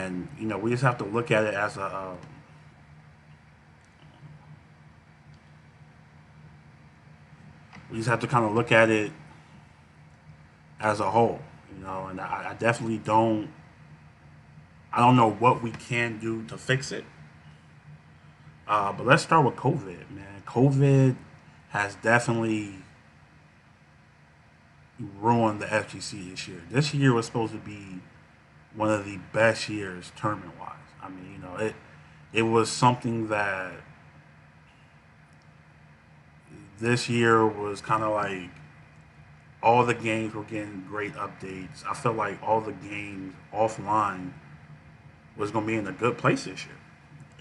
and we just have to look at it as a we just have to kind of look at it as a whole, and I definitely don't. I don't know what we can do to fix it. But let's start with COVID, man. COVID has definitely ruined the FGC this year. This year was supposed to be one of the best years tournament wise. I mean, it was something that this year was kind of like all the games were getting great updates. I felt like all the games offline was going to be in a good place this year.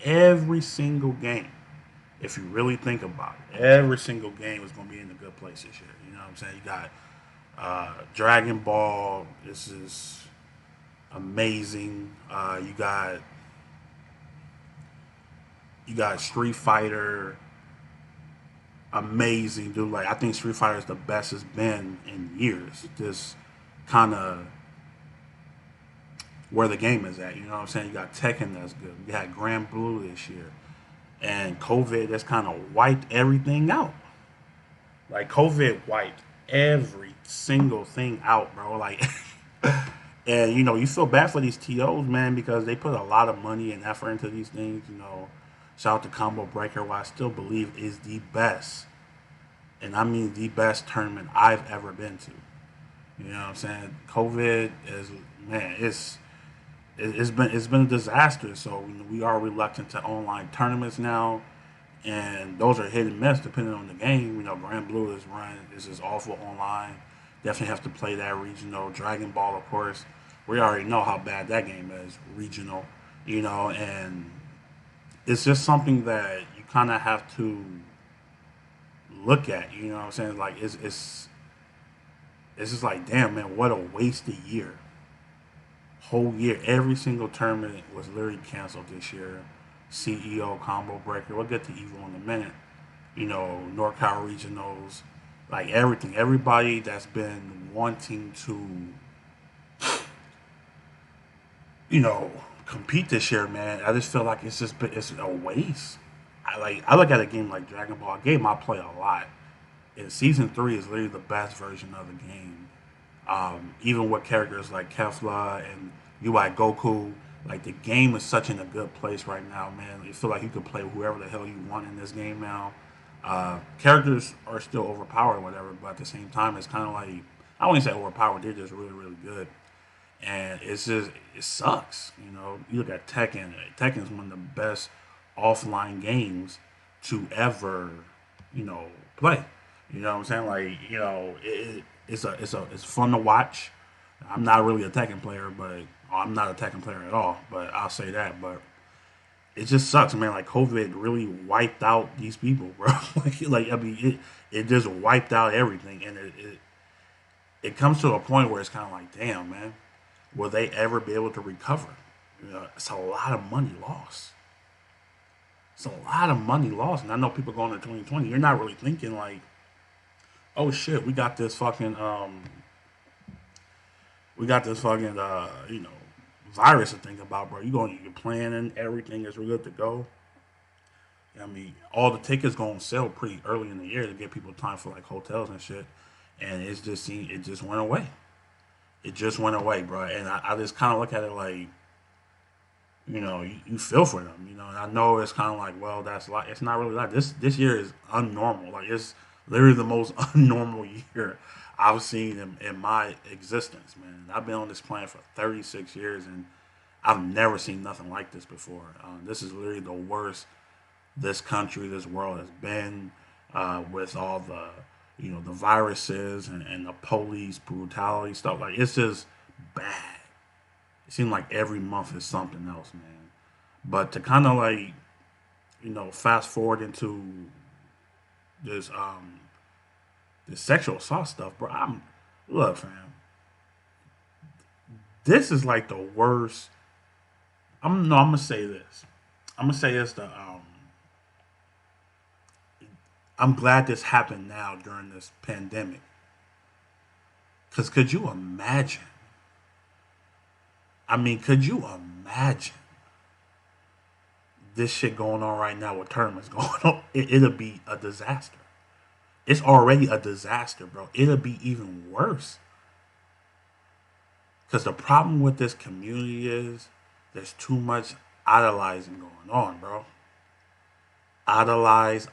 Every single game, if you really think about it, every single game was going to be in a good place this year. You know what I'm saying? You got Dragon Ball. This is amazing. You got Street Fighter. Amazing, dude. Like I think Street Fighter is the best it's been in years. Just kind of where the game is at. You know what I'm saying? You got Tekken that's good. You had Grand Blue this year, and COVID just kind of wiped everything out. Like COVID wiped every single thing out, bro. Like, and you feel bad for these TOs, man, because they put a lot of money and effort into these things. Shout out to Combo Breaker, who I still believe is the best, and I mean the best tournament I've ever been to. You know what I'm saying? COVID is, man, it's been a disaster. So we are reluctant to online tournaments now, and those are hit and miss depending on the game. Grand Blue is run. This is awful online. Definitely have to play that regional. Dragon Ball, of course. We already know how bad that game is regional. And it's just something that you kind of have to look at. You know what I'm saying? Like it's just like, damn, man, what a wasted year. Whole year, every single tournament was literally canceled this year. CEO, Combo Breaker. We'll get to Evil in a minute. NorCal Regionals, like everything. Everybody that's been wanting to, you know, compete this year, man. I just feel like it's a waste. I look at a game like Dragon Ball, a game I play a lot. And season three is literally the best version of the game. Even with characters like Kefla and UI Goku, like the game is such in a good place right now, man. You feel like you can play whoever the hell you want in this game now. Characters are still overpowered or whatever, but at the same time, it's kind of like I wouldn't say overpowered. They're just really, really good, and it sucks. You look at Tekken. Tekken is one of the best offline games to ever, play. You know what I'm saying? Like, it's fun to watch. I'm not really a Tekken player, but I'm not a Tekken player at all. But I'll say that. But it just sucks, man. Like COVID really wiped out these people, bro. I mean, it just wiped out everything, and it comes to a point where it's kind of like, damn, man, will they ever be able to recover? It's a lot of money lost. It's a lot of money lost, and I know people going to 2020. You're not really thinking like, oh shit, we got this fucking virus to think about, bro. You're planning everything is good to go. I mean, all the tickets going to sell pretty early in the year to get people time for like hotels and shit, and it just went away. It just went away, bro. And I just kind of look at it like, you feel for them, and I know it's kind of like, well, that's like, it's not really like this year is unnormal. Like, it's literally the most unnormal year I've seen in my existence, man. I've been on this planet for 36 years, and I've never seen nothing like this before. This is literally the worst this country, this world has been, with all the viruses and the police brutality stuff. Like, it's just bad. It seems like every month is something else, man. But to kind of like, fast forward into this this sexual assault stuff, bro. Look, fam. This is like the worst. I'm gonna say this. I'm gonna say this. I'm glad this happened now during this pandemic. Cause could you imagine? I mean, could you imagine this shit going on right now with tournaments going on. It'll be a disaster. It's already a disaster, bro. It'll be even worse. Because the problem with this community is there's too much idolizing going on, bro. Idolize,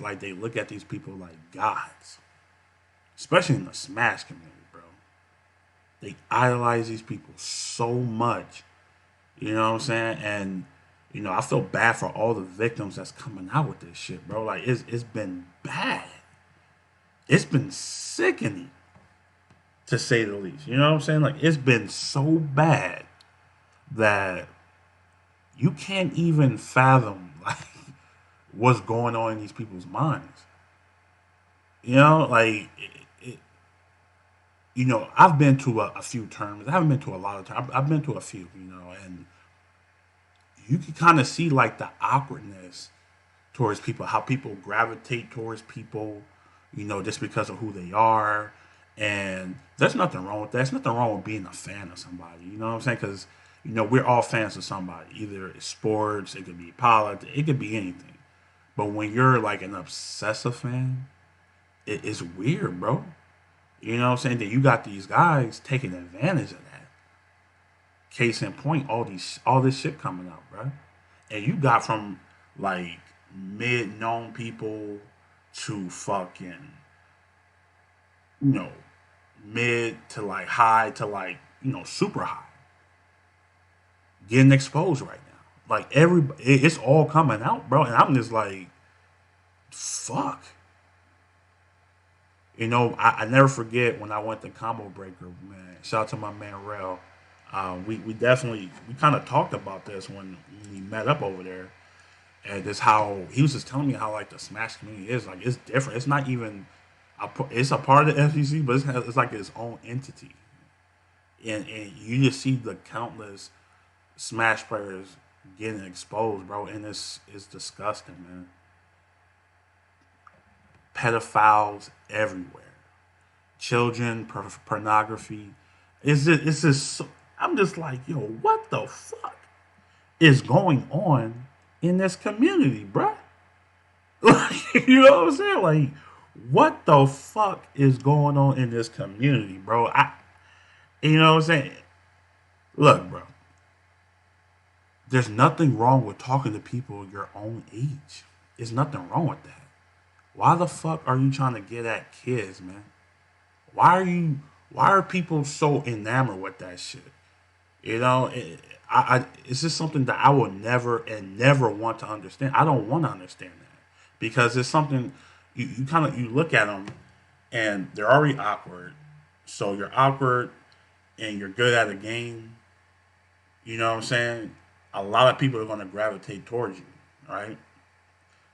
like they look at these people like gods. Especially in the Smash community, bro. They idolize these people so much. You know what I'm saying? And, I feel bad for all the victims that's coming out with this shit, bro. Like, it's been bad. It's been sickening, to say the least. You know what I'm saying? Like, it's been so bad that you can't even fathom, like, what's going on in these people's minds. Like, I've been to a few tournaments. I haven't been to a lot of tournaments. I've been to a few, and you can kind of see, like, the awkwardness towards people, how people gravitate towards people, just because of who they are. And there's nothing wrong with that. There's nothing wrong with being a fan of somebody. You know what I'm saying? Because, we're all fans of somebody. Either it's sports, it could be politics, it could be anything. But when you're, like, an obsessive fan, it's weird, bro. You know what I'm saying? That you got these guys taking advantage of that. Case in point, all this shit coming out, bro. And you got from, like, mid-known people to fucking, you know, mid to like high to like, super high. Getting exposed right now. Like it's all coming out, bro. And I'm just like, fuck. I never forget when I went to Combo Breaker, man. Shout out to my man Rel. We definitely we kind of talked about this when we met up over there, and just how he was just telling me how like the Smash community is like it's different. It's not even it's a part of the FCC, but it's like its own entity, and you just see the countless Smash players getting exposed, bro, and it's disgusting, man. Pedophiles everywhere, children, pornography. It's just. I'm just like, yo, what the fuck is going on in this community, bruh? Like, you know what I'm saying? Like, what the fuck is going on in this community, bro? You know what I'm saying? Look, bro, there's nothing wrong with talking to people your own age. There's nothing wrong with that. Why the fuck are you trying to get at kids, man? Why are people so enamored with that shit? It's just something that I will never want to understand. I don't want to understand that because it's something you kind of you look at them and they're already awkward. So you're awkward and you're good at a game. You know what I'm saying? A lot of people are going to gravitate towards you, right?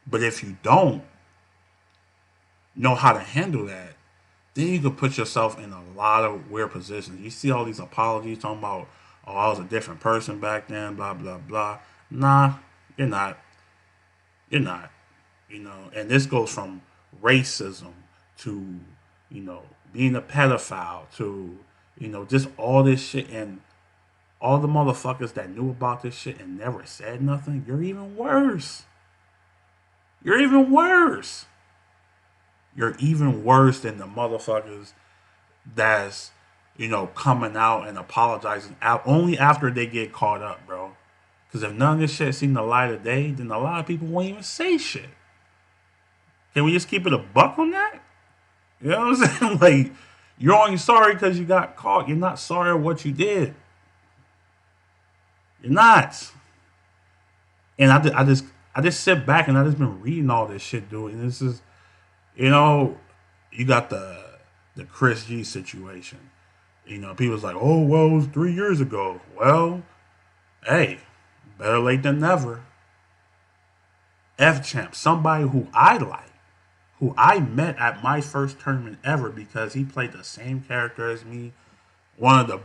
But if you don't know how to handle that, then you can put yourself in a lot of weird positions. You see all these apologies talking about, oh, I was a different person back then, blah, blah, blah. Nah, you're not. You're not. And this goes from racism to, being a pedophile to, just all this shit. And all the motherfuckers that knew about this shit and never said nothing, you're even worse. You're even worse. You're even worse than the motherfuckers that's, coming out and apologizing only after they get caught up, bro. Because if none of this shit seen the light of day, then a lot of people won't even say shit. Can we just keep it a buck on that? You know what I'm saying? Like, you're only sorry because you got caught. You're not sorry for what you did. You're not. And I just sit back and I just been reading all this shit, dude. And this is, you got the Chris G situation. People's like, oh, well, it was 3 years ago. Well, hey, better late than never. F Champ, somebody who I like, who I met at my first tournament ever because he played the same character as me. One of the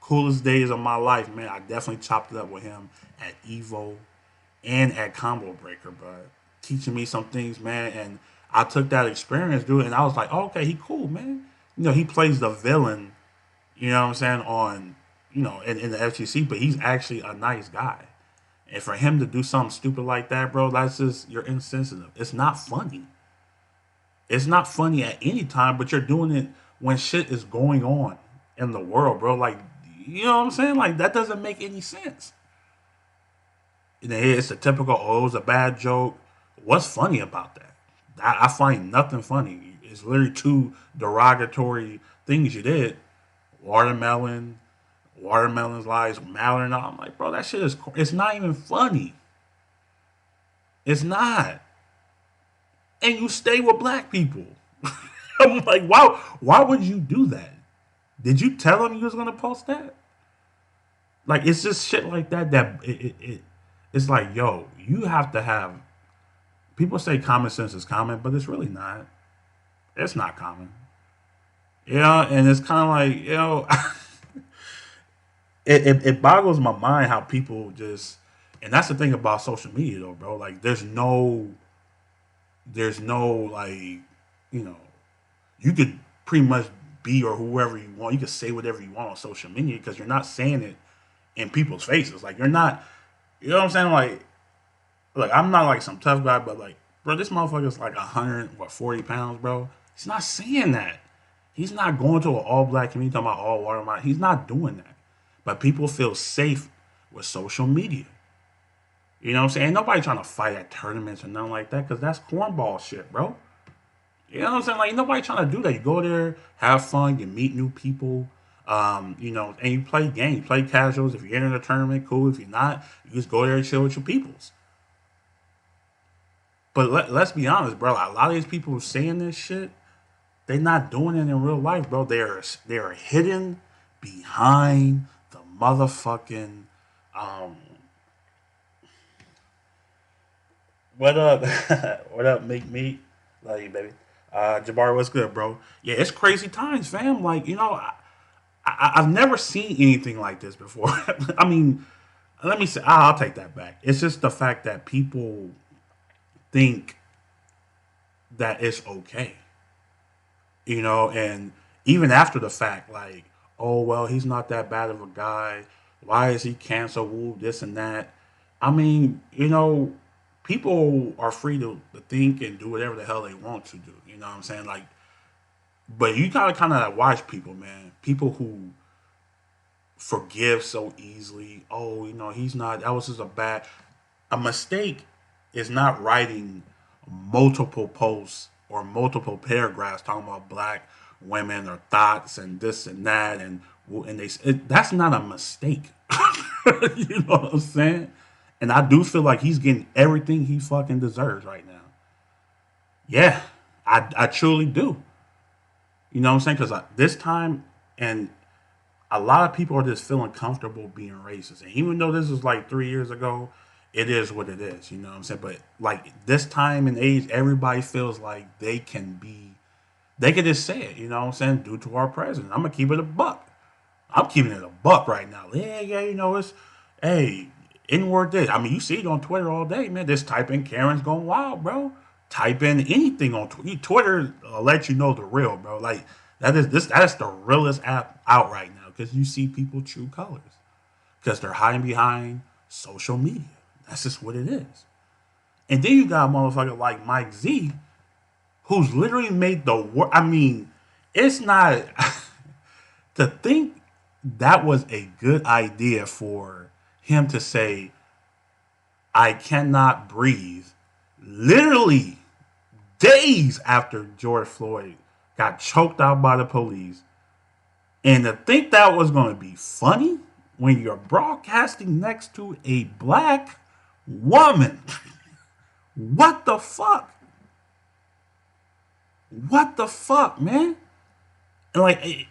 coolest days of my life, man. I definitely chopped it up with him at Evo and at Combo Breaker, but teaching me some things, man. And I took that experience, dude, and I was like, oh, okay, he cool, man. He plays the villain, you know what I'm saying, on in the FTC, but he's actually a nice guy. And for him to do something stupid like that, bro, that's just you're insensitive. It's not funny. It's not funny at any time, but you're doing it when shit is going on in the world, bro. Like, you know what I'm saying? Like that doesn't make any sense. And then it's a typical, oh, it was a bad joke. What's funny about that? I find nothing funny. It's literally two derogatory things you did. Watermelon, watermelon's lies, matter and all. I'm like, bro, that shit is, it's not even funny. It's not. And you stay with black people. I'm like, why would you do that? Did you tell him you was gonna post that? Like it's just shit like that it's like, yo, you have to have people say common sense is common, but it's really not. It's not common. Yeah, and it's kind of like, it boggles my mind how people just, and that's the thing about social media though, bro. Like, there's no like, you know, you could pretty much be or whoever you want. You can say whatever you want on social media because you're not saying it in people's faces. Like, you're not, you know what I'm saying? Like, look, I'm not like some tough guy, but like, bro, this motherfucker's like 140 pounds, bro. He's not saying that. He's not going to an all black community talking about all water. He's not doing that. But people feel safe with social media. You know what I'm saying? Ain't nobody trying to fight at tournaments or nothing like that because that's cornball shit, bro. You know what I'm saying? Like, nobody trying to do that. You go there, have fun, you meet new people, and you play games, play casuals. If you're in a tournament, cool. If you're not, you just go there and chill with your peoples. But let's be honest, bro. A lot of these people who saying this shit, they're not doing it in real life, bro. They're hidden behind the motherfucking um. What up? What up? Make me love you, baby. Jabari, what's good, bro? Yeah, it's crazy times, fam. Like, I've never seen anything like this before. I mean, let me say, I'll take that back. It's just the fact that people think that it's okay, and even after the fact, like, oh well, he's not that bad of a guy. Why is he canceled? Woo, this and that. I mean, people are free to think and do whatever the hell they want to do. You know what I'm saying? Like, but you gotta kind of watch people, man. People who forgive so easily. Oh, he's not. That was just a mistake. Is not writing multiple posts or multiple paragraphs talking about black women or thoughts and this and that that's not a mistake. You know what I'm saying? And I do feel like he's getting everything he fucking deserves right now. Yeah, I truly do. You know what I'm saying? Because this time, and a lot of people are just feeling comfortable being racist. And even though this was like 3 years ago, it is what it is. You know what I'm saying? But like this time and age, everybody feels like they can just say it. You know what I'm saying? Due to our president, I'm gonna keep it a buck. I'm keeping it a buck right now. Yeah, yeah. It's hey, N word this. I mean, you see it on Twitter all day, man. Just type in Karen's going wild, bro. Type in anything on Twitter. Twitter let you know the real, bro. Like that is the realest app out right now because you see people true colors because they're hiding behind social media. That's just what it is. And then you got a motherfucker like Mike Z, who's literally made the word. I mean, it's not to think that was a good idea for him to say, "I cannot breathe," literally days after George Floyd got choked out by the police, and to think that was going to be funny when you're broadcasting next to a black woman. What the fuck? What the fuck, man? And like,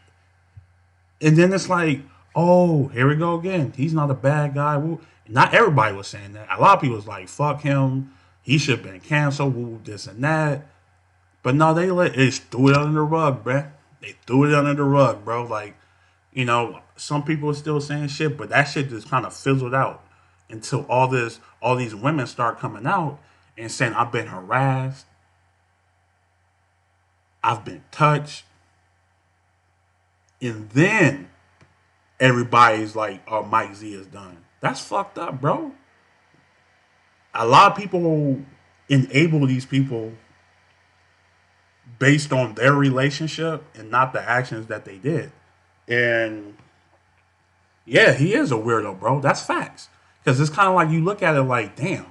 and then it's like, oh, here we go again. He's not a bad guy. Woo. Not everybody was saying that. A lot of people was like, fuck him. He should have been canceled. Woo, this and that. But no, they just threw it under the rug, bruh. They threw it under the rug, bro. Like, some people are still saying shit, but that shit just kind of fizzled out until all these women start coming out and saying, I've been harassed, I've been touched. And then everybody's like, "Oh, Mike Z is done." That's fucked up, bro. A lot of people enable these people based on their relationship and not the actions that they did. And yeah, he is a weirdo, bro. That's facts. Because it's kind of like you look at it like, damn,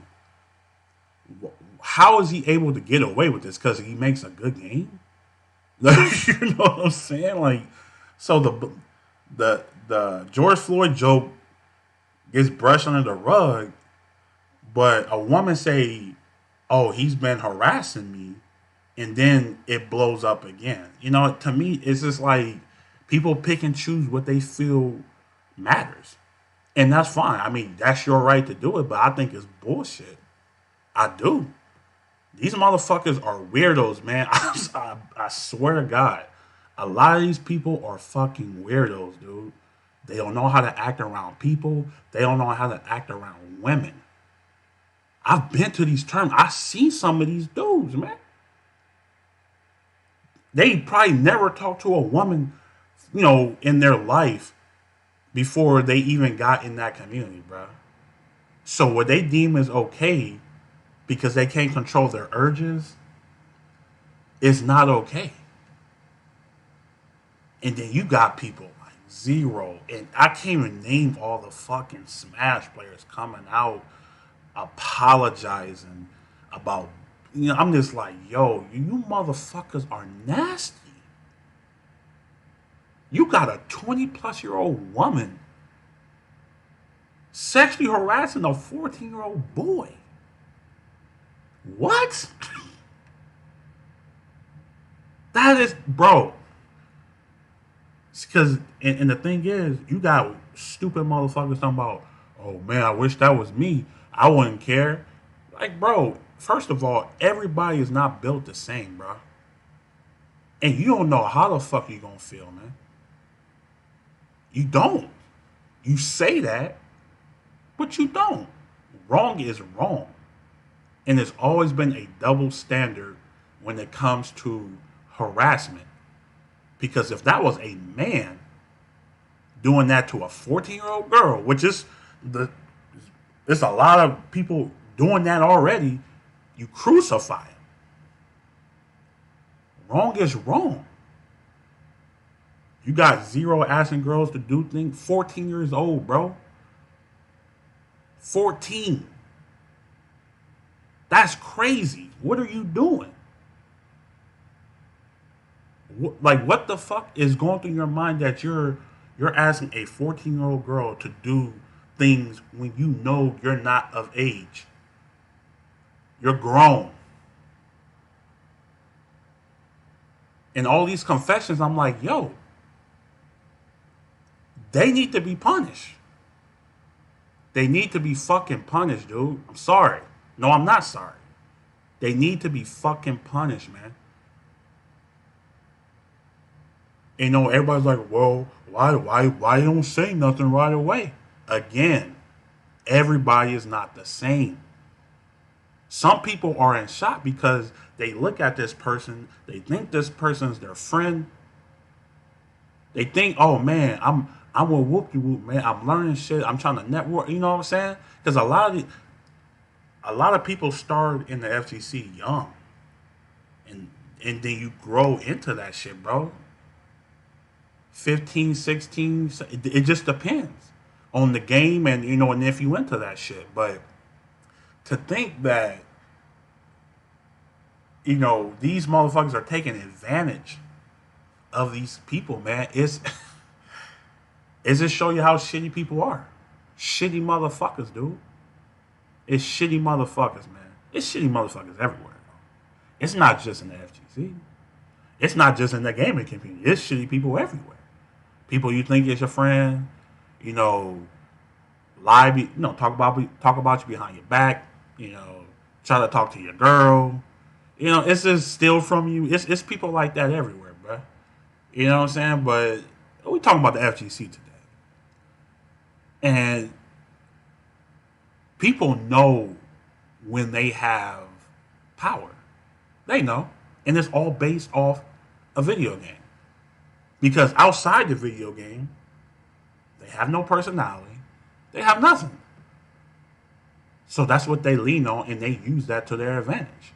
how is he able to get away with this? Because he makes a good game. You know what I'm saying? Like, so the George Floyd joke gets brushed under the rug, but a woman say, "Oh, he's been harassing me," and then it blows up again. You know, to me, it's just like people pick and choose what they feel matters, and that's fine. I mean, that's your right to do it, but I think it's bullshit. I do. These motherfuckers are weirdos, man. I swear to God, a lot of these people are fucking weirdos, dude. They don't know how to act around people. They don't know how to act around women. I've been to these terms. I see some of these dudes, man. They probably never talked to a woman, in their life before they even got in that community, bro. So what they deem is okay because they can't control their urges is not okay. And then you got people like Zero, and I can't even name all the fucking Smash players coming out apologizing about. I'm just like, yo, you motherfuckers are nasty. You got a 20-plus-year-old woman sexually harassing a 14-year-old boy. What? That is, bro. Because, and the thing is, you got stupid motherfuckers talking about, oh man, I wish that was me. I wouldn't care. Like, bro, first of all, everybody is not built the same, bro. And you don't know how the fuck you gonna feel, man. You don't. You say that, but you don't. Wrong is wrong. And there's always been a double standard when it comes to harassment. Because if that was a man doing that to a 14-year-old girl, which is there's a lot of people doing that already, you crucify him. Wrong is wrong. You got Zero asking girls to do things. 14 years old, bro. 14. That's crazy. What are you doing? Like, what the fuck is going through your mind that you're asking a 14-year-old girl to do things when you know you're not of age? You're grown. And all these confessions, I'm like, yo, they need to be punished. They need to be fucking punished, dude. I'm sorry. No, I'm not sorry. They need to be fucking punished, man. And, everybody's like, well, why don't say nothing right away? Again, everybody is not the same. Some people are in shock because they look at this person, they think this person's their friend. They think, oh man, I'm with whoop de whoop, man. I'm learning shit. I'm trying to network. You know what I'm saying? Because a lot of people start in the FTC young, and then you grow into that shit, bro. 15, 16, it just depends on the game and and if you into that shit. But to think that these motherfuckers are taking advantage of these people, man, it's just show you how shitty people are. Shitty motherfuckers, dude. It's shitty motherfuckers, man. It's shitty motherfuckers everywhere. It's not just in the FGC. It's not just in the gaming community. It's shitty people everywhere. People you think is your friend, lie, talk about you behind your back, try to talk to your girl, it's just steal from you. It's people like that everywhere, bro. You know what I'm saying? But we talking about the FGC today, and people know when they have power. They know, and it's all based off a video game. Because outside the video game, They have no personality. They have nothing. So that's what they lean on, and they use that to their advantage.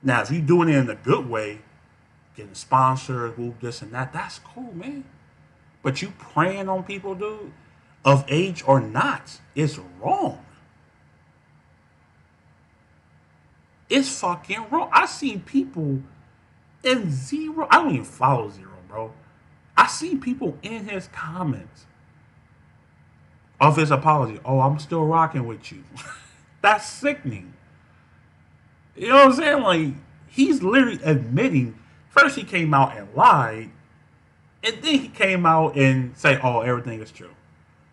Now, if you're doing it in a good way, getting sponsored, who this and that, that's cool, man. But you preying on people, dude, of age or not, is wrong. It's fucking wrong. I seen people in zero. I don't even follow zero, bro. I seen people in his comments of his apology. Oh, I'm still rocking with you. That's sickening. You know what I'm saying? Like, he's literally admitting. First, he came out and lied, and then he came out and say, "Oh, everything is true."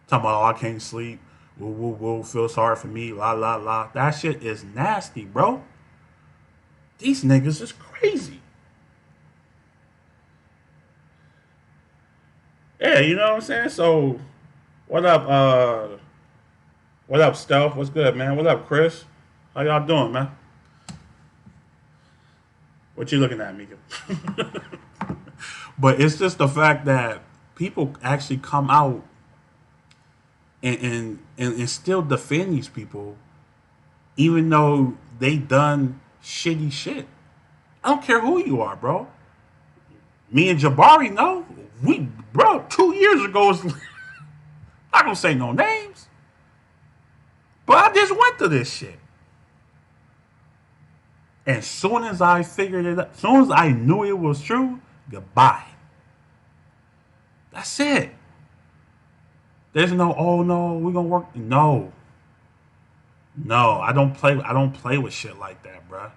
Talking about, "Oh, I can't sleep. Woo, woo, woo. Feel sorry for me. La, la, la." That shit is nasty, bro. These niggas is crazy. Yeah, you know what I'm saying? So, what up, what up, Stealth? What's good, man? What up, Chris? How y'all doing, man? What you looking at, Mika? But it's just the fact that people actually come out and still defend these people, even though they done shitty shit. I don't care who you are, bro. Me and Jabari know. We, bro, 2 years ago, I don't say no names, but I just went through this shit. And soon as I figured it out, soon as I knew it was true, goodbye. That's it. There's no, oh no, we're gonna work. No. No, I don't play with shit like that, bruh.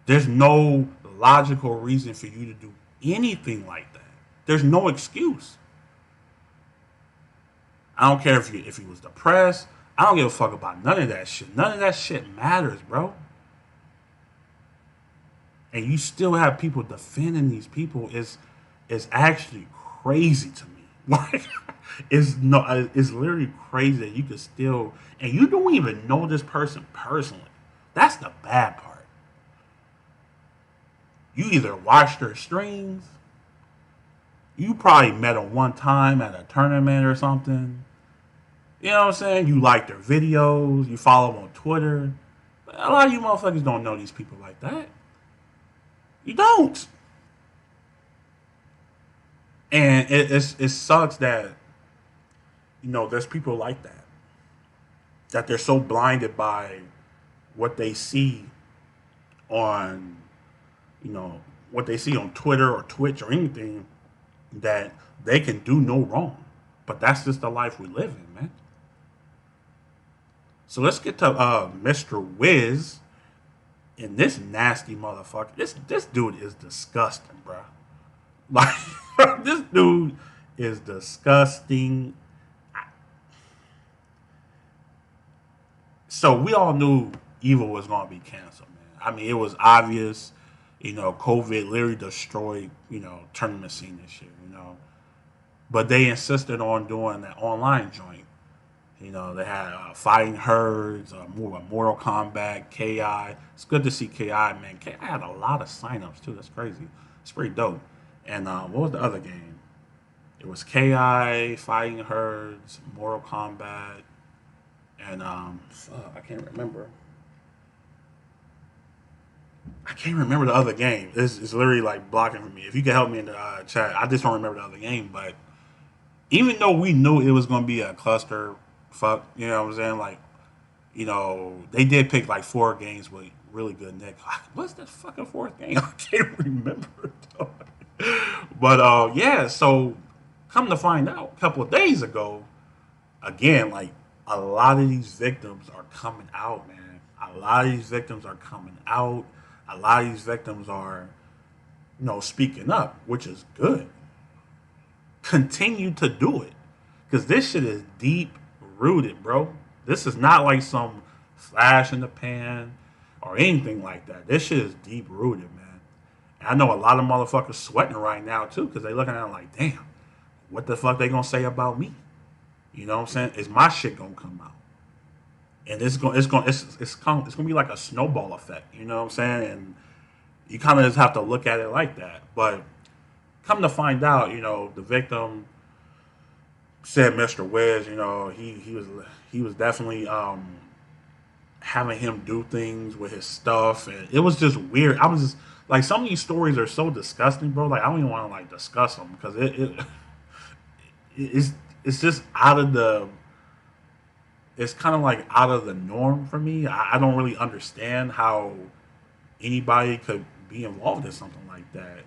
There's no logical reason for you to do anything like that. There's no excuse. I don't care if he was depressed. I don't give a fuck about none of that shit. None of that shit matters, bro. And you still have people defending these people is actually crazy to me. Like, it's literally crazy that you could still, and you don't even know this person personally. That's the bad part. You either watch their streams, you probably met them one time at a tournament or something. You know what I'm saying? You like their videos, you follow them on Twitter. But a lot of you motherfuckers don't know these people like that. You don't. And it sucks that, there's people like that. That they're so blinded by what they see on, you know, what they see on Twitter or Twitch or anything, that they can do no wrong. But that's just the life we live in, man. So let's get to Mr. Wiz and this nasty motherfucker. This dude is disgusting, bro. Like, this dude is disgusting. So we all knew Evil was going to be canceled, man. I mean, it was obvious. COVID literally destroyed, tournament scene this year. But they insisted on doing that online joint. They had Fighting Herds, Mortal Kombat, KI. It's good to see KI, man. KI had a lot of signups, too. That's crazy. It's pretty dope. And what was the other game? It was KI, Fighting Herds, Mortal Kombat, and I can't remember. I can't remember the other game. It's literally like blocking for me. If you can help me in the chat, I just don't remember the other game. But even though we knew it was going to be a cluster fuck, you know what I'm saying? Like, they did pick like 4 games with really good Nick. What's that fucking fourth game? I can't remember. But yeah, so come to find out, a couple of days ago, again, like a lot of these victims are coming out, man. A lot of these victims are coming out. A lot of these victims are, speaking up, which is good. Continue to do it. Because this shit is deep rooted, bro. This is not like some flash in the pan or anything like that. This shit is deep rooted, man. And I know a lot of motherfuckers sweating right now, too, because they looking at it like, damn, what the fuck they gonna say about me? You know what I'm saying? Is my shit gonna come out? And it's gonna be like a snowball effect. You know what I'm saying? And you kind of just have to look at it like that. But come to find out, the victim, said Mr. Wiz, he was definitely having him do things with his stuff, and it was just weird. I was just like, some of these stories are so disgusting, bro. Like, I don't even want to like discuss them because it's it's just out of the it's kind of like out of the norm for me. I don't really understand how anybody could be involved in something like that.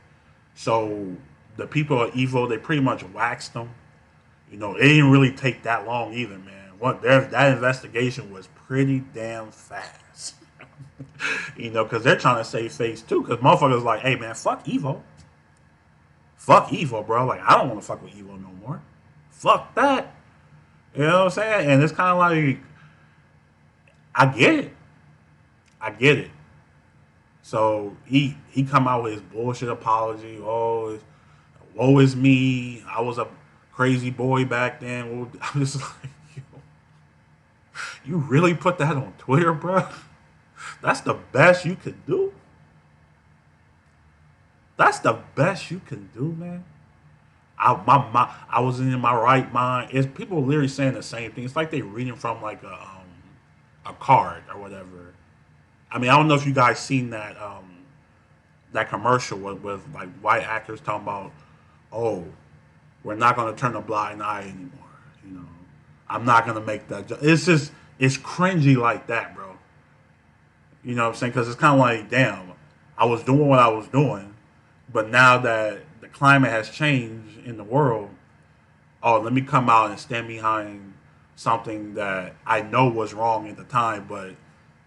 So the people at Evo, they pretty much waxed them. It didn't really take that long either, man. That investigation was pretty damn fast. Because they're trying to save face too. Because motherfuckers like, hey man, fuck Evo, bro. Like, I don't want to fuck with Evo no more. Fuck that. You know what I'm saying? And it's kind of like, I get it. I get it. So he come out with his bullshit apology. Oh, woe is me. I was a crazy boy back then. I'm just like, you really put that on Twitter, bro? That's the best you could do. That's the best you can do, man. I wasn't in my right mind. It's people literally saying the same thing. It's like they reading from like a card or whatever. I mean, I don't know if you guys seen that commercial with like white actors talking about, oh, we're not going to turn a blind eye anymore. You know, I'm not going to make that. It's just it's cringy like that, bro. You know what I'm saying? Because it's kind of like, damn, I was doing what I was doing, but now that the climate has changed in the world, oh, let me come out and stand behind something that I know was wrong at the time, but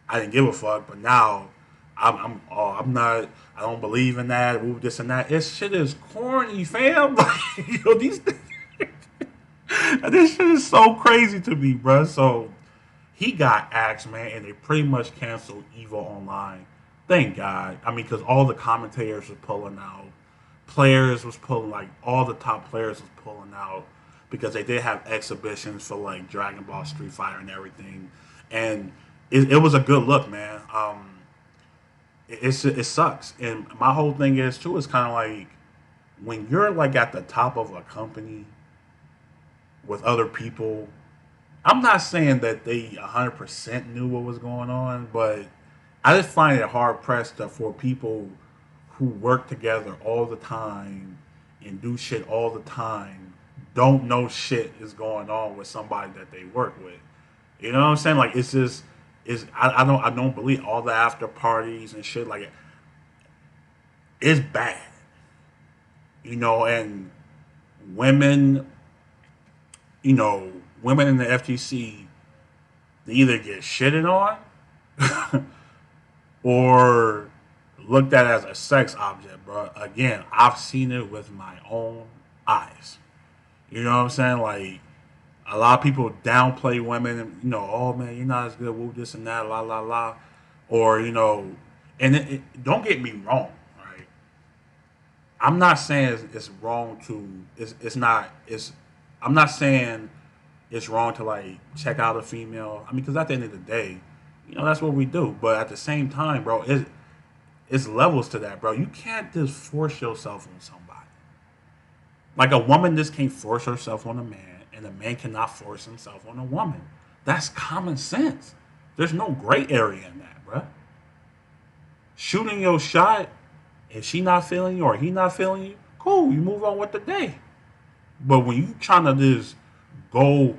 I didn't give a fuck. But now I'm not. I don't believe in that. Ooh, this and that. This shit is corny, fam. Like, these. This shit is so crazy to me, bro. So he got axed, man, and they pretty much canceled Evo Online. Thank God. I mean, because all the commentators were pulling out, players was pulling, like all the top players was pulling out because they did have exhibitions for like Dragon Ball, Street Fighter, and everything, and it was a good look, man. It sucks, and my whole thing is too. It's kind of like when you're like at the top of a company with other people. I'm not saying that they 100% knew what was going on, but I just find it hard pressed for people who work together all the time and do shit all the time don't know shit is going on with somebody that they work with. You know what I'm saying? Like, it's just is I don't believe all the after parties and shit like it's bad. And women, women in the FTC, they either get shitted on or looked at as a sex object, bro. Again, I've seen it with my own eyes. You know what I'm saying? Like, a lot of people downplay women, and, oh man, you're not as good, woo, this and that, la la la, or and don't get me wrong, right? I'm not saying it's wrong to it's not it's I'm not saying it's wrong to like check out a female. I mean, because at the end of the day, that's what we do. But at the same time, bro, it's levels to that, bro. You can't just force yourself on somebody. Like a woman just can't force herself on a man, and a man cannot force himself on a woman. That's common sense. There's no gray area in that, bro. Shooting your shot, if she not feeling you or he not feeling you, cool. You move on with the day. But when you trying to just go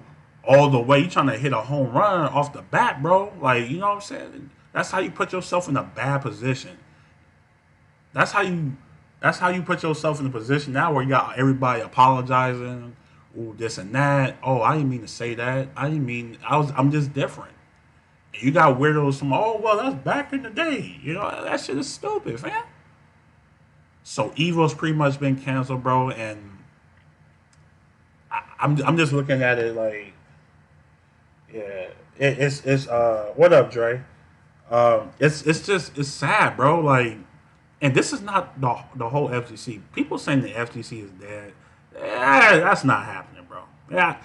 all the way, you trying to hit a home run off the bat, bro. Like, you know what I'm saying? That's how you put yourself in a bad position. That's how you that's how you put yourself in a position now where you got everybody apologizing, oh this and that. Oh, I didn't mean to say that. I didn't mean I'm just different. And you got weirdos from well, that's back in the day. That shit is stupid, man. So Evil's pretty much been canceled, bro, and I'm just looking at it like, yeah, it's what up, Dre? It's sad, bro. Like, and this is not the whole FTC. People saying the FTC is dead. That's not happening, bro. Yeah,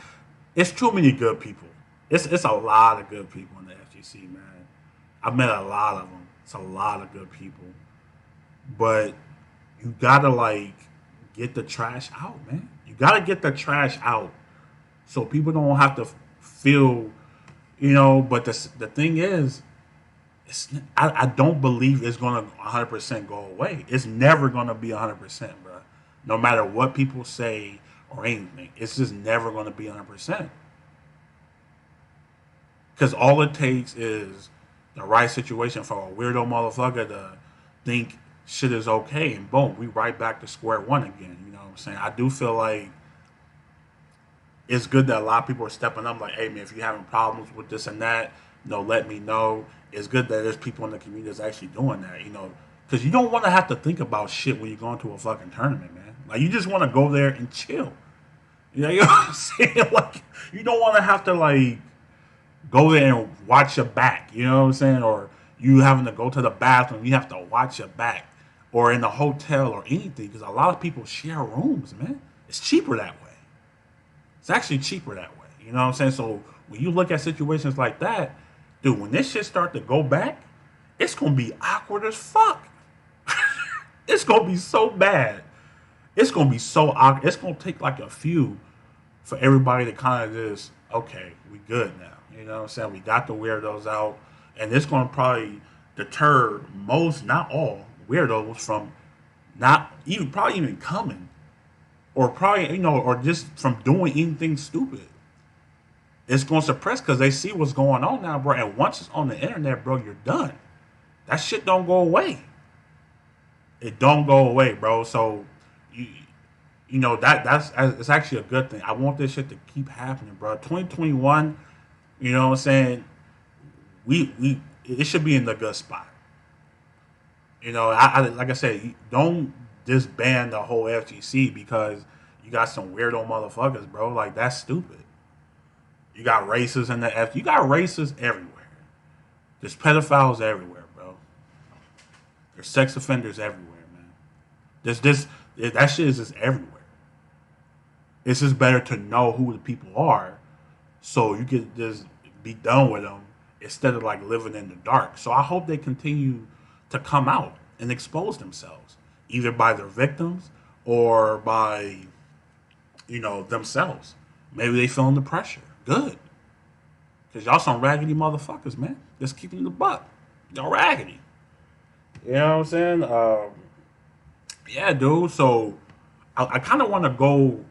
it's too many good people. It's a lot of good people in the FTC, man. I've met a lot of them. It's a lot of good people, but you gotta like get the trash out, man. You gotta get the trash out. so people don't have to feel, you know. But the thing is, I don't believe it's gonna 100% go away. It's never gonna be 100%, bro. No matter what people say or anything, it's just never gonna be 100%. Because all it takes is the right situation for a weirdo motherfucker to think shit is okay, and boom, we right back to square one again. You know what I'm saying? I do feel like it's good that a lot of people are stepping up. Like, hey man, if you're having problems with this and that, let me know. It's good that there's people in the community that's actually doing that. Because you don't want to have to think about shit when you're going to a fucking tournament, man. Like, you just want to go there and chill. You know what I'm saying? Like, you don't want to have to like go there and watch your back. You know what I'm saying? Or you having to go to the bathroom, you have to watch your back. Or in a hotel or anything, because a lot of people share rooms, man. It's cheaper that way. It's actually cheaper that way. You know what I'm saying? So when you look at situations like that, dude, when this shit start to go back, it's gonna be awkward as fuck. It's gonna be so bad. It's gonna be so awkward. It's gonna take like a few for everybody to kind of just, okay, we good now. You know what I'm saying? We got the weirdos out, and it's gonna probably deter most, not all, weirdos from not even probably even coming, or probably or just from doing anything stupid. It's gonna suppress because they see what's going on now, bro. And once it's on the internet, bro, you're done. That shit don't go away. It don't go away, bro. So you that's it's actually a good thing. I want this shit to keep happening, bro. 2021, you know what I'm saying? We it should be in the good spot. I like I said, don't disband the whole FGC because you got some weirdo motherfuckers, bro. Like, that's stupid. You got racists in the F. You got racists everywhere. There's pedophiles everywhere, bro. There's sex offenders everywhere, man. That shit is just everywhere. It's just better to know who the people are, so you can just be done with them instead of like living in the dark. So I hope they continue to come out and expose themselves, either by their victims or by themselves. Maybe they feeling the pressure. Good. Because y'all some raggedy motherfuckers, man. Just keeping the buck. Y'all raggedy. You know what I'm saying? Yeah, dude. So I kind of want to go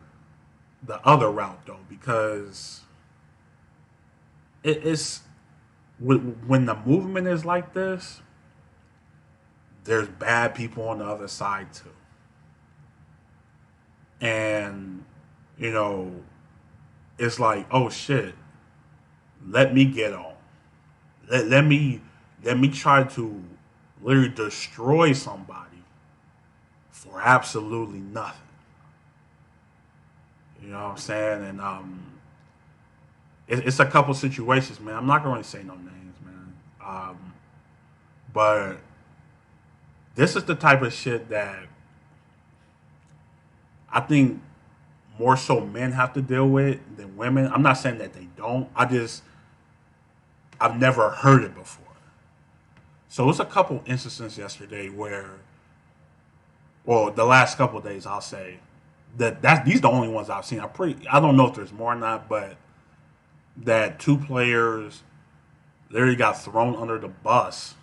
the other route, though, because it's when the movement is like this, there's bad people on the other side, too. And, it's like, oh, shit. Let me get on. Let me try to literally destroy somebody for absolutely nothing. You know what I'm saying? And it's a couple situations, man. I'm not going to say no names, man. But this is the type of shit that I think more so men have to deal with than women. I'm not saying that they don't. I've never heard it before. So it's a couple instances yesterday where, well, the last couple of days, I'll say that these are the only ones I've seen. I don't know if there's more or not, but that two players literally got thrown under the bus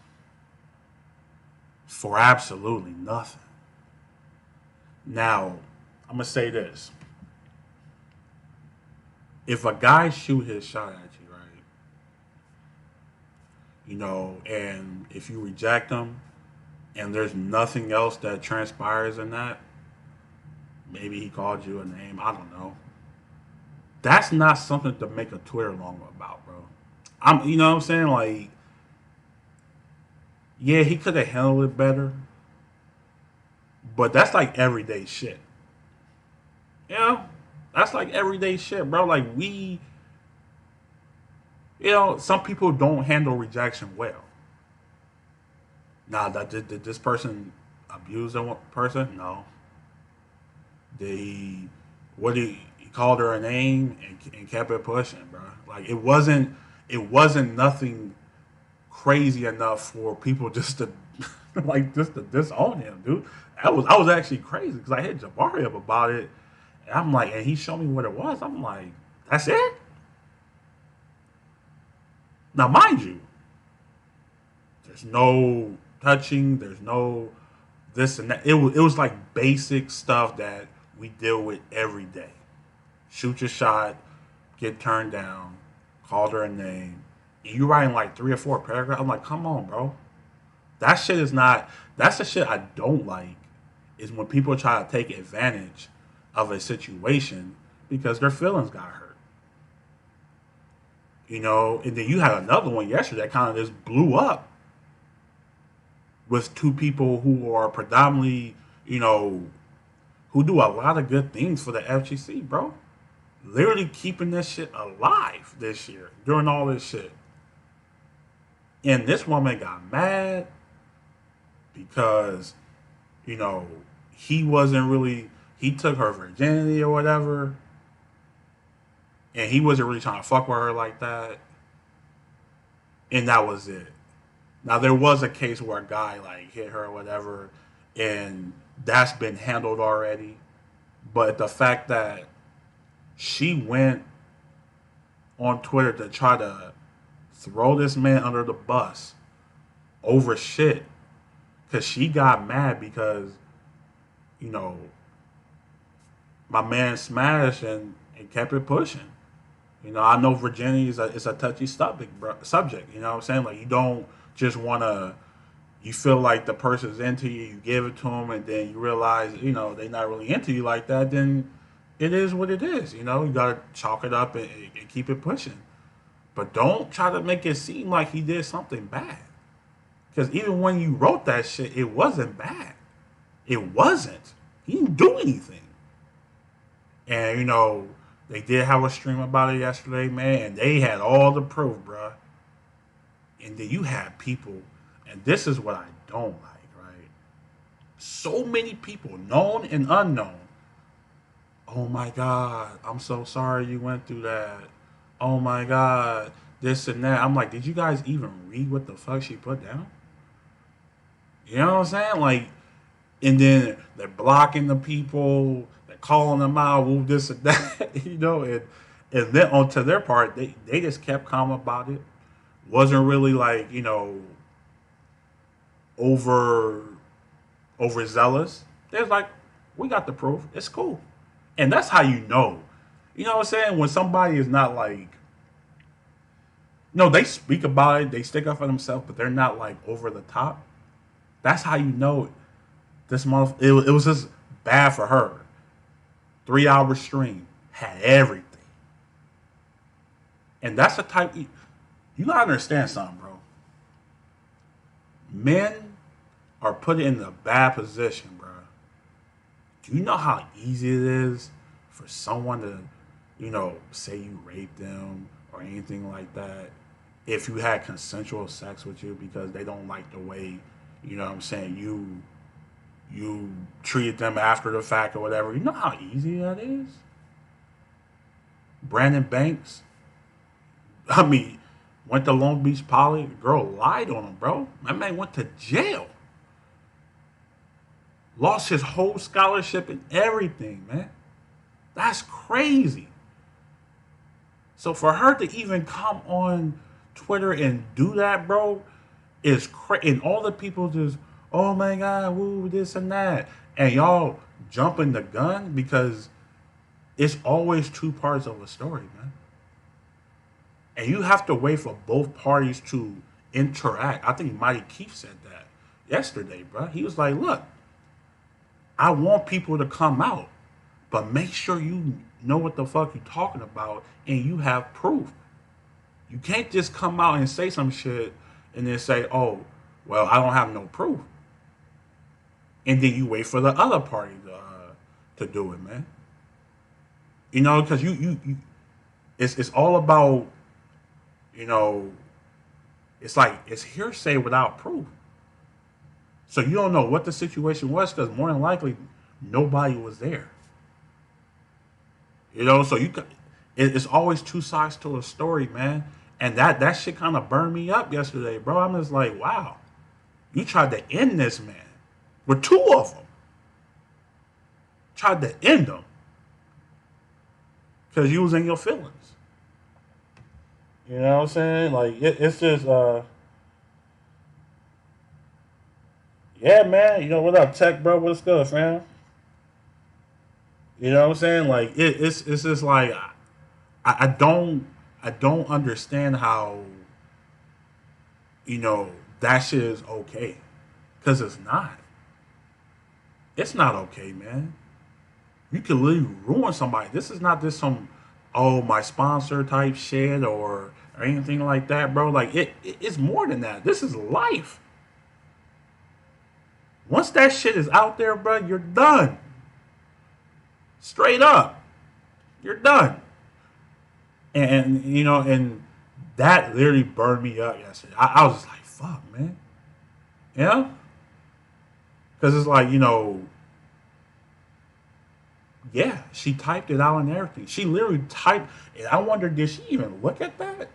for absolutely nothing. Now, I'm gonna say this: if a guy shoot his shot at you, right, and if you reject him, and there's nothing else that transpires in that, maybe he called you a name, I don't know. That's not something to make a Twitter long about, bro. You know what I'm saying? Like, yeah, he could have handled it better, but that's like everyday shit. That's like everyday shit, bro. Like, some people don't handle rejection well. Now, did this person abuse a person? No. Did he? What did he called her a name and kept it pushing, bro? Like, it wasn't nothing crazy enough for people just to just to disown him, dude. I was actually crazy because I hit Jabari up about it, and I'm like, and he showed me what it was. I'm like, That's it. Now, mind you, there's no touching. There's no this and that. It was like basic stuff that we deal with every day. Shoot your shot, get turned down, called her a name. And you writing like 3 or 4 paragraphs. I'm like, come on, bro. That shit is not. That's the shit I don't like. Is when people try to take advantage of a situation because their feelings got hurt. And then you had another one yesterday that kind of just blew up with two people who are predominantly, who do a lot of good things for the FGC, bro. Literally keeping this shit alive this year during all this shit. And this woman got mad because, you know, he took her virginity or whatever, and he wasn't really trying to fuck with her like that. And that was it. Now, there was a case where a guy, like, hit her or whatever, and that's been handled already. But the fact that she went on Twitter to try to throw this man under the bus over shit because she got mad because, you know, my man smashed and kept it pushing. I know virginity is a touchy subject. You know what I'm saying? Like, you don't just want to, you feel like the person's into you, you give it to them, and then you realize, they're not really into you like that, then it is what it is. You got to chalk it up and keep it pushing. But don't try to make it seem like he did something bad. Because even when you wrote that shit, it wasn't bad. It wasn't. He didn't do anything. And, they did have a stream about it yesterday, man, and they had all the proof, bruh. And then you have people, and this is what I don't like, right? So many people, known and unknown. Oh my God, I'm so sorry you went through that. Oh my God, this and that. I'm like, did you guys even read what the fuck she put down? You know what I'm saying? Like, and then they're blocking the people, they're calling them out, this and that, and then on to their part, they just kept calm about it. Wasn't really like, over overzealous. They're like, we got the proof. It's cool. And that's how you know. You know what I'm saying? When somebody is not like, no, they speak about it, they stick up for themselves, but they're not like over the top. That's how you know this month. It was just bad for her. 3 hour stream had everything. And that's the type, you gotta understand something, bro. Men are put in a bad position, bro. Do you know how easy it is for someone to, say you raped them or anything like that if you had consensual sex with you because they don't like the way, you know what I'm saying, you treated them after the fact or whatever. You know how easy that is? Brandon Banks, went to Long Beach Poly. The girl lied on him, bro. My man went to jail. Lost his whole scholarship and everything, man. That's crazy. So for her to even come on Twitter and do that, bro, is crazy. And all the people just, oh my God, woo, this and that. And y'all jumping the gun because it's always two parts of a story, man. And you have to wait for both parties to interact. I think Mighty Keith said that yesterday, bro. He was like, look, I want people to come out, but make sure you know what the fuck you're talking about and you have proof. You can't just come out and say some shit and then say, oh, well, I don't have no proof. And then you wait for the other party to do it, man. Because it's all about, it's like it's hearsay without proof. So you don't know what the situation was because more than likely nobody was there. So it's always two sides to a story, man. And that shit kind of burned me up yesterday, bro. I'm just like, wow, you tried to end this man with two of them. Tried to end them because you was in your feelings. You know what I'm saying? Like it's just yeah, man. You know what up, Tech, bro? What's good, fam? You know what I'm saying? Like it's just like I don't understand how you know that shit is okay because it's not. It's not okay, man. You could literally ruin somebody. This is not just some oh my sponsor type shit or anything like that, bro. Like it's more than that. This is life. Once that shit is out there, bro, you're done. Straight up, you're done. And you know, and that literally burned me up yesterday. I was just like, fuck, man. Yeah, because it's like yeah, she typed it out and everything. She literally typed, and I wonder, did she even look at that?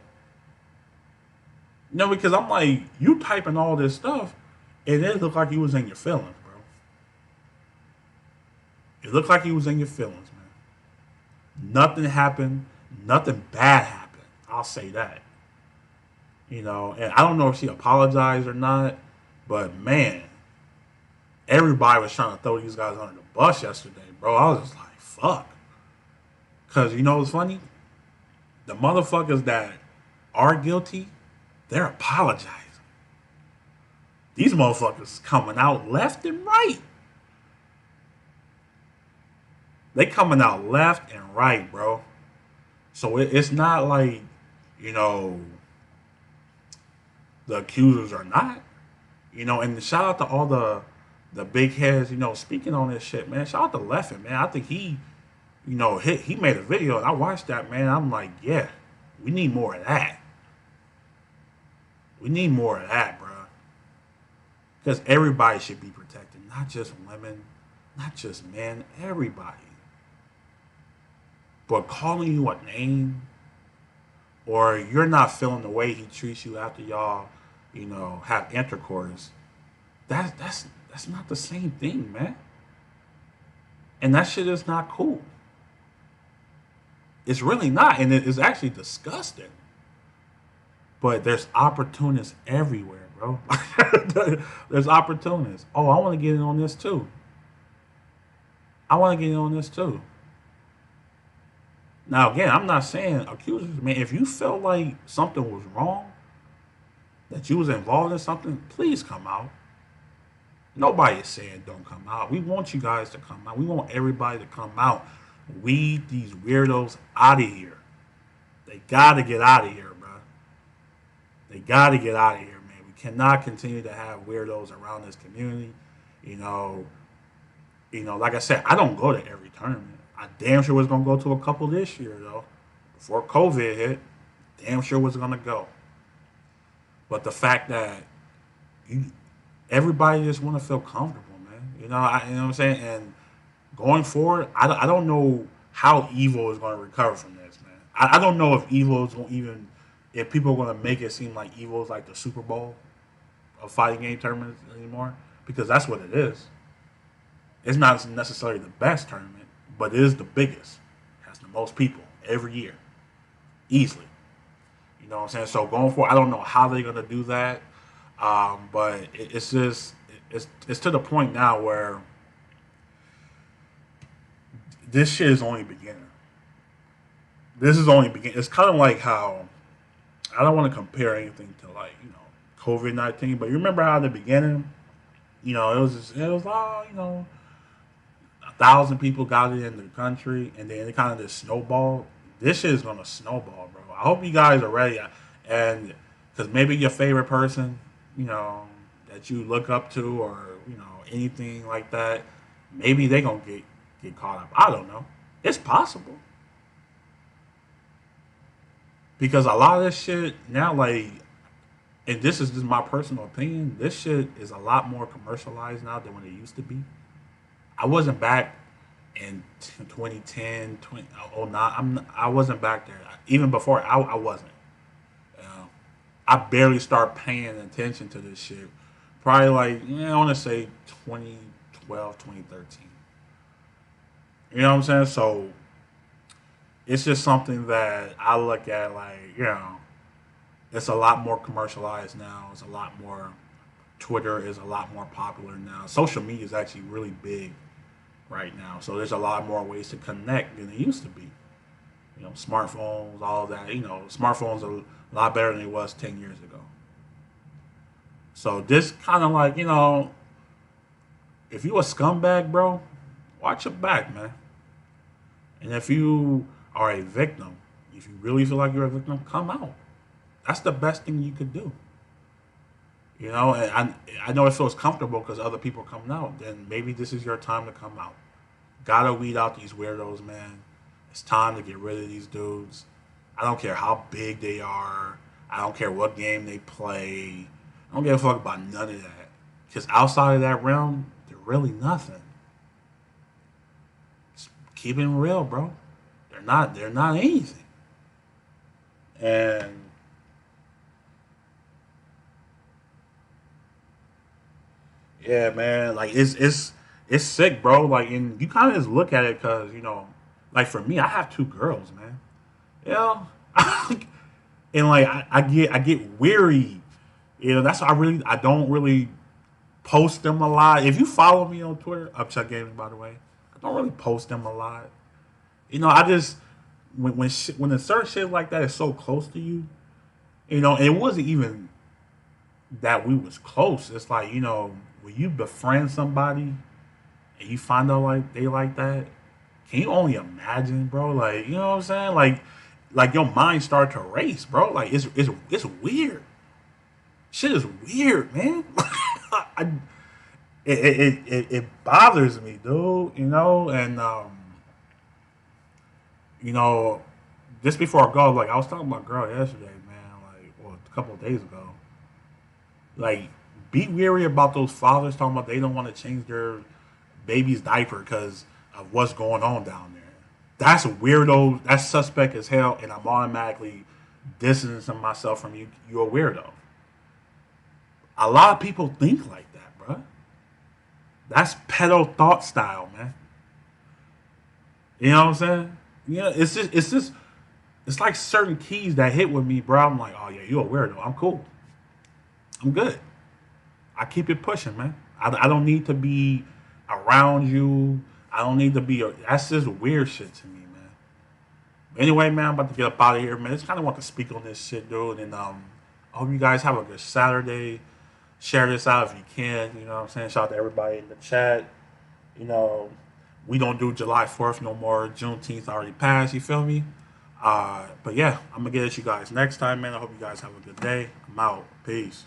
No, because I'm like, you typing all this stuff, and it looked like you was in your feelings, bro. It looked like you was in your feelings, man. Nothing happened. Nothing bad happened. I'll say that. And I don't know if she apologized or not, but man, everybody was trying to throw these guys under the bus yesterday, bro. I was just like, fuck. Because you know what's funny? The motherfuckers that are guilty, they're apologizing. These motherfuckers coming out left and right. They coming out left and right, bro. So it's not like, you know, the accusers are not. And shout out to all the big heads, speaking on this shit, man. Shout out to Leffen, man. I think he made a video and I watched that, man. I'm like, yeah, we need more of that. We need more of that, bro. Because everybody should be protected, not just women, not just men, everybody. But calling you a name, or you're not feeling the way he treats you after y'all, have intercourse, that's not the same thing, man. And that shit is not cool. It's really not, and it is actually disgusting. But there's opportunists everywhere, bro. There's opportunists. Oh, I want to get in on this too. I want to get in on this too. Now, again, I'm not saying accusers, man. If you felt like something was wrong, that you was involved in something, please come out. Nobody is saying don't come out. We want you guys to come out. We want everybody to come out. Weed these weirdos out of here. They got to get out of here, bro. They got to get out of here, man. We cannot continue to have weirdos around this community. You know, like I said, I don't go to every tournament. I damn sure was gonna go to a couple this year though. Before COVID hit, damn sure was gonna go. But the fact that you, everybody just want to feel comfortable, man. You know what I'm saying. And going forward, I don't know how Evo is going to recover from this, man. I don't know if Evo is going to even if people are going to make it seem like Evo is like the Super Bowl of fighting game tournaments anymore because that's what it is. It's not necessarily the best tournament, but it is the biggest. It has the most people every year, easily. You know what I'm saying? So going forward, I don't know how they're gonna do that, but it's just it's to the point now where this shit is only beginning. This is only beginning. It's kind of like how I don't want to compare anything to like COVID-19, but you remember how in the beginning, it was all 1,000 people got it in the country, and then it kind of just snowballed. This shit is gonna snowball, bro. I hope you guys are ready, and because maybe your favorite person, that you look up to, or anything like that, maybe they gonna get caught up. I don't know. It's possible because a lot of this shit now, like, and this is just my personal opinion. This shit is a lot more commercialized now than when it used to be. I wasn't back in 2010, 2009. I wasn't back there. Even before, I wasn't. Uh, I barely start paying attention to this shit. Probably like, I want to say 2012, 2013. You know what I'm saying? So it's just something that I look at like, it's a lot more commercialized now. It's a lot more. Twitter is a lot more popular now. Social media is actually really big right now. So there's a lot more ways to connect than it used to be. You know, smartphones, all that. You know, smartphones are a lot better than it was 10 years ago. So this kind of like, if you a scumbag, bro, watch your back, man. And if you are a victim, if you really feel like you're a victim, come out. That's the best thing you could do. And I know it feels comfortable because other people are coming out. Then maybe this is your time to come out. Gotta weed out these weirdos, man. It's time to get rid of these dudes. I don't care how big they are. I don't care what game they play. I don't give a fuck about none of that. Because outside of that realm, they're really nothing. Just keep it real, bro. They're not anything. And yeah, man, like it's sick, bro. Like, and you kind of just look at it because like for me, I have two girls, man. You know, and like I get weary. That's why I don't really post them a lot. If you follow me on Twitter, Upchuck Gaming, by the way, I don't really post them a lot. I just when the certain shit like that is so close to you, and it wasn't even that we was close. It's like when you befriend somebody and you find out like they like that, can you only imagine, bro? Like you know what I'm saying? Like your mind start to race, bro. Like it's weird. Shit is weird, man. I, it bothers me, dude. And you know, just before I go, like I was talking about a girl yesterday, man. Like, well, a couple of days ago. Like, be wary about those fathers talking about they don't want to change their baby's diaper because of what's going on down there. That's weirdo. That's suspect as hell, and I'm automatically distancing myself from you. You're a weirdo. A lot of people think like that, bro. That's pedo thought style, man. You know what I'm saying? It's like certain keys that hit with me, bro. I'm like, oh yeah, you're a weirdo. I'm cool. I'm good. I keep it pushing, man. I don't need to be around you. I don't need to be. That's just weird shit to me, man. Anyway, man, I'm about to get up out of here, man. I just kind of want to speak on this shit, dude. And I hope you guys have a good Saturday. Share this out if you can. You know what I'm saying? Shout out to everybody in the chat. You know, we don't do July 4th no more. Juneteenth already passed. You feel me? But yeah, I'm gonna get at you guys next time, man. I hope you guys have a good day. I'm out. Peace.